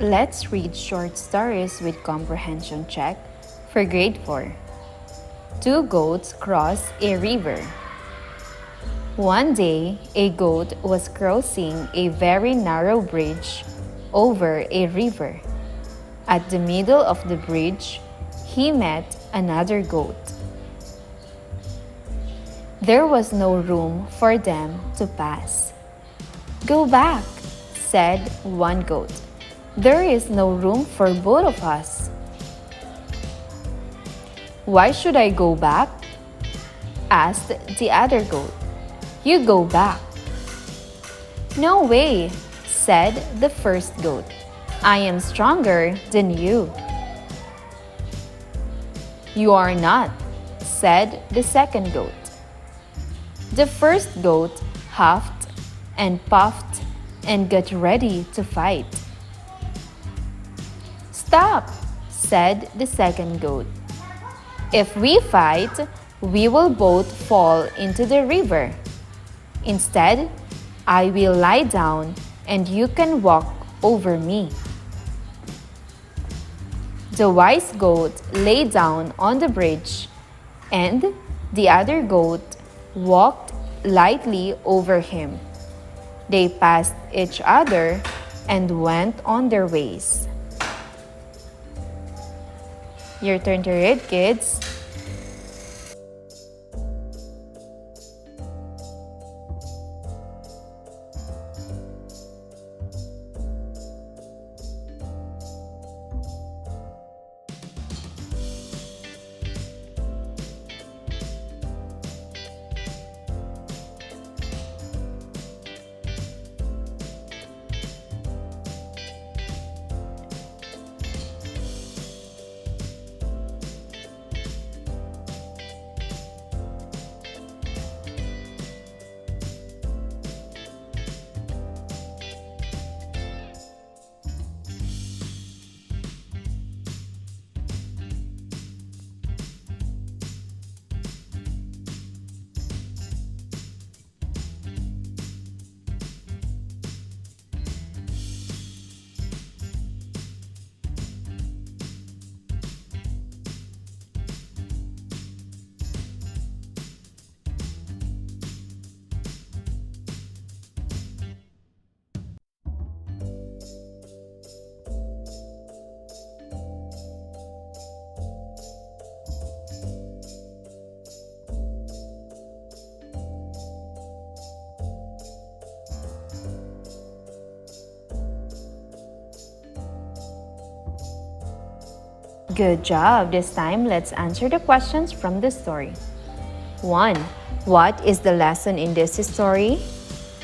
Let's read short stories with comprehension check for grade 4. Two goats cross a river. One day, a goat was crossing a very narrow bridge over a river. At the middle of the bridge, he met another goat. There was no room for them to pass. "Go back," said one goat. "There is no room for both of us." "Why should I go back?" asked the other goat. "You go back." "No way," said the first goat. "I am stronger than you." "You are not," said the second goat. The first goat huffed and puffed and got ready to fight. "Stop," said the second goat. "If we fight, we will both fall into the river. Instead, I will lie down and you can walk over me." The wise goat lay down on the bridge, and the other goat walked lightly over him. They passed each other and went on their ways. Your turn to read, kids. Good job! This time, let's answer the questions from the story. 1. What is the lesson in this story?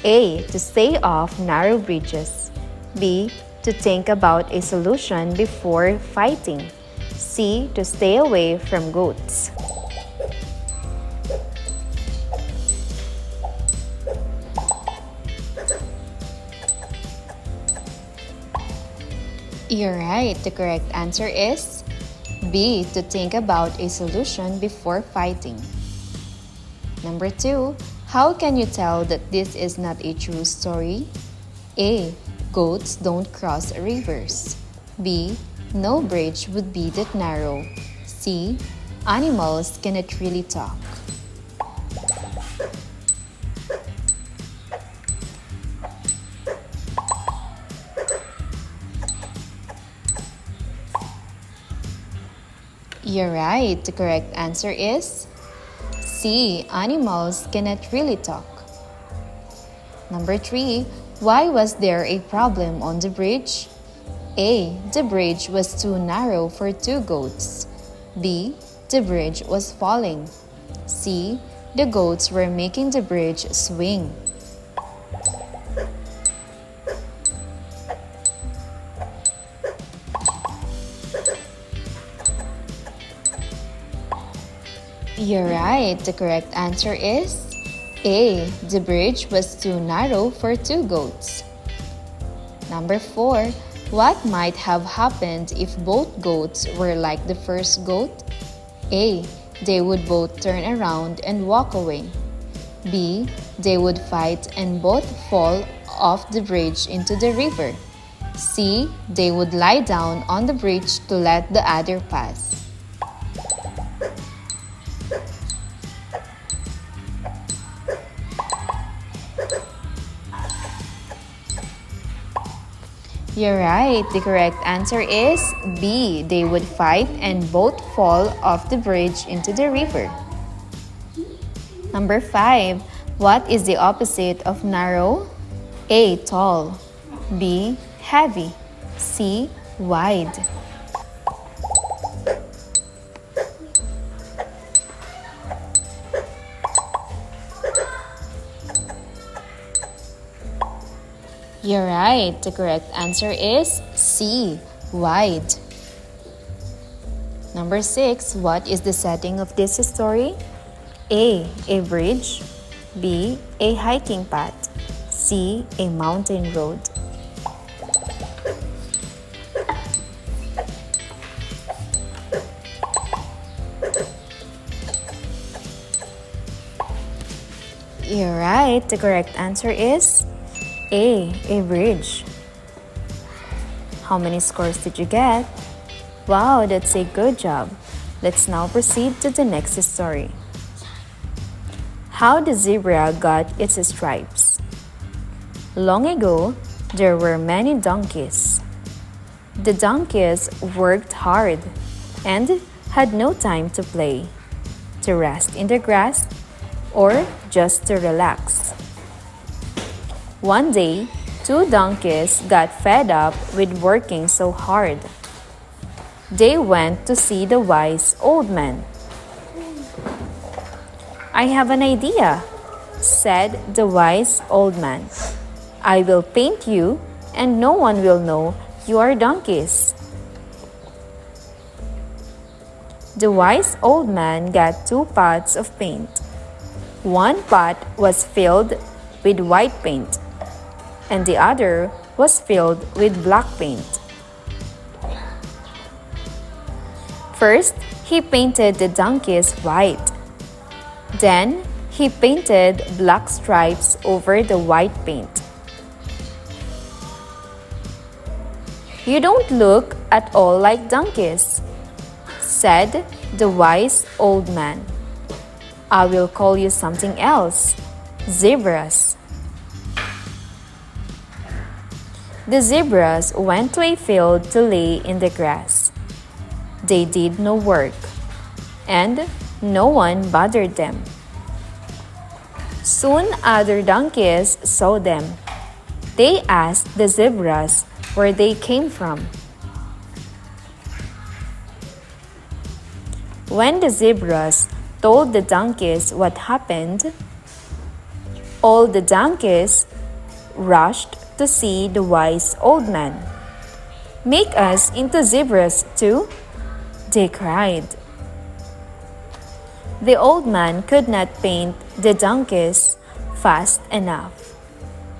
A. To stay off narrow bridges. B. To think about a solution before fighting. C. To stay away from goats. You're right. The correct answer is B. To think about a solution before fighting. Number 2. How can you tell that this is not a true story? A. Goats don't cross rivers. B. No bridge would be that narrow. C. Animals cannot really talk. You're right. The correct answer is C. Animals cannot really talk. Number 3. Why was there a problem on the bridge? A. The bridge was too narrow for two goats. B. The bridge was falling. C. The goats were making the bridge swing. You're right. The correct answer is A. The bridge was too narrow for two goats. Number 4. What might have happened if both goats were like the first goat? A. They would both turn around and walk away. B. They would fight and both fall off the bridge into the river. C. They would lie down on the bridge to let the other pass. You're right. The correct answer is B. They would fight and both fall off the bridge into the river. Number 5. What is the opposite of narrow? A. Tall. B. Heavy. C. Wide. You're right. The correct answer is C. Wide. Number 6. What is the setting of this story? A. A bridge. B. A hiking path. C. A mountain road. You're right. The correct answer is A. A bridge. How many scores did you get? Wow, that's a good job. Let's now proceed to the next story. How the zebra got its stripes. Long ago, there were many donkeys. The donkeys worked hard and had no time to play, to rest in the grass, or just to relax. One day, 2 donkeys got fed up with working so hard. They went to see the wise old man. "I have an idea," said the wise old man. "I will paint you, and no one will know you are donkeys." The wise old man got 2 pots of paint. One pot was filled with white paint, and the other was filled with black paint. First, he painted the donkeys white. Then, he painted black stripes over the white paint. "You don't look at all like donkeys," said the wise old man. "I will call you something else, zebras." The zebras went to a field to lay in the grass. They did no work, and no one bothered them. Soon other donkeys saw them. They asked the zebras where they came from. When the zebras told the donkeys what happened, all the donkeys rushed to see the wise old man. "Make us into zebras too," they cried. The old man could not paint the donkeys fast enough.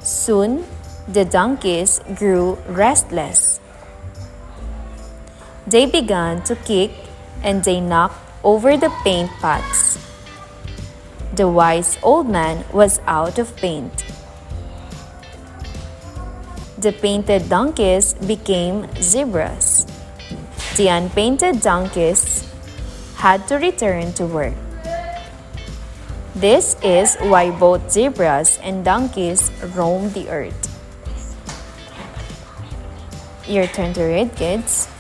Soon, the donkeys grew restless. They began to kick and they knocked over the paint pots. The wise old man was out of paint. The painted donkeys became zebras. The unpainted donkeys had to return to work. This is why both zebras and donkeys roam the earth. Your turn to read, kids.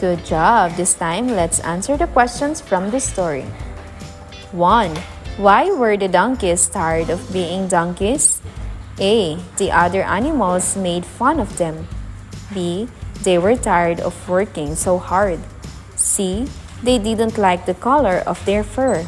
Good job! This time, let's answer the questions from the story. 1. Why were the donkeys tired of being donkeys? A. The other animals made fun of them. B. They were tired of working so hard. C. They didn't like the color of their fur.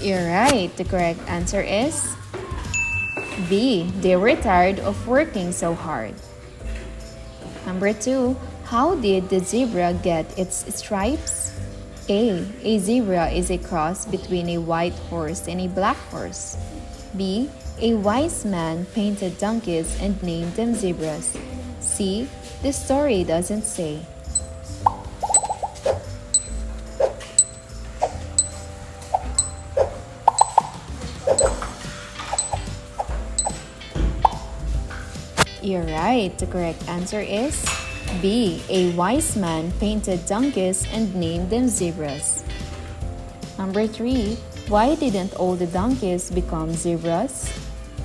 You're right. The correct answer is B. They were tired of working so hard. Number 2. How did the zebra get its stripes? A. A zebra is a cross between a white horse and a black horse. B. A wise man painted donkeys and named them zebras. C. The story doesn't say. You're right. The correct answer is B. A wise man painted donkeys and named them zebras. Number 3. Why didn't all the donkeys become zebras?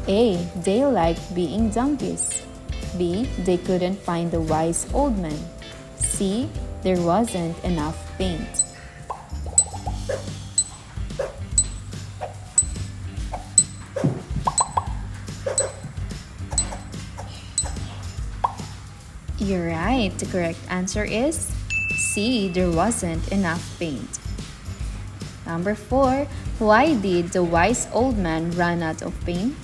A. They liked being donkeys. B. They couldn't find the wise old man. C. There wasn't enough paint. You're right. The correct answer is C. There wasn't enough paint. Number 4. Why did the wise old man run out of paint?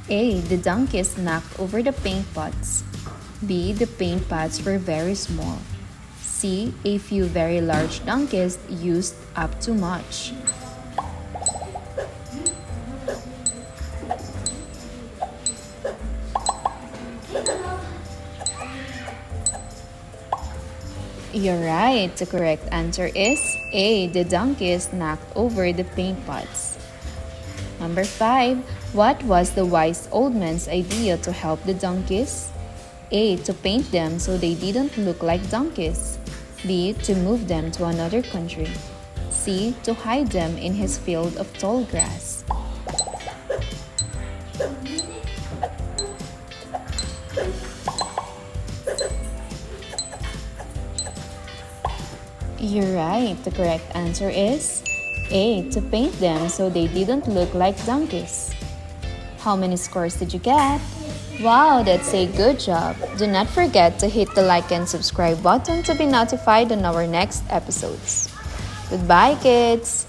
A. The donkeys knocked over the paint pots. B. The paint pots were very small. C. A few very large donkeys used up too much. You're right. The correct answer is A. The donkeys knocked over the paint pots. Number 5. What was the wise old man's idea to help the donkeys? A. To paint them so they didn't look like donkeys. B. To move them to another country. C. To hide them in his field of tall grass. You're right. The correct answer is A. To paint them so they didn't look like donkeys. How many scores did you get? Wow, that's a good job. Do not forget to hit the like and subscribe button to be notified on our next episodes. Goodbye, kids!